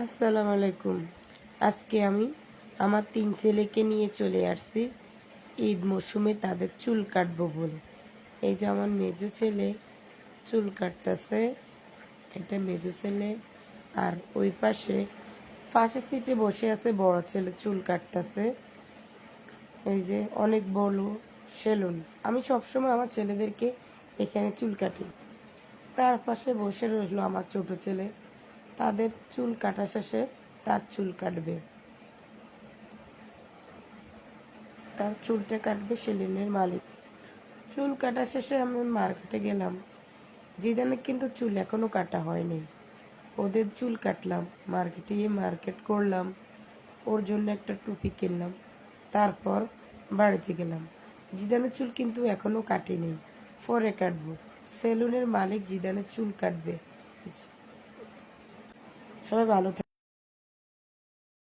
আসসালামু আলাইকুম। আজকে আমি আমার ৩ ছেলেকে নিয়ে চলে আসছি ঈদ মৌসুমে তাদের চুল কাটবো বলে। এই যে আমার মেজো ছেলে চুল কাটতেছে, এটা মেজো ছেলে। আর ওই পাশের সিটে বসে আছে বড় ছেলে, চুল কাটতেছে। এই যে অনেক বড় সেলুন। আমি সবসময় আমার ছেলেদেরকে এখানে চুল কাটি। তার পাশে বসে রইল আমার ছোট ছেলে, তাদের চুল কাটা শেষে তার চুল কাটবে, তার চুলটা কাটবে সেলুনের মালিক। চুল কাটা শেষে আমি মার্কেটে গেলাম। জিদানের কিন্তু চুল এখনো কাটা হয়নি, ওদের চুল কাটলাম। মার্কেটে গিয়ে মার্কেট করলাম, ওর জন্য একটা টুপি কিনলাম, তারপর বাড়িতে গেলাম। জিদানের চুল কিন্তু এখনো কাটেনি, পরে কাটবো। সেলুনের মালিক জিদানের চুল কাটবে। সবাই ভালো থাকে।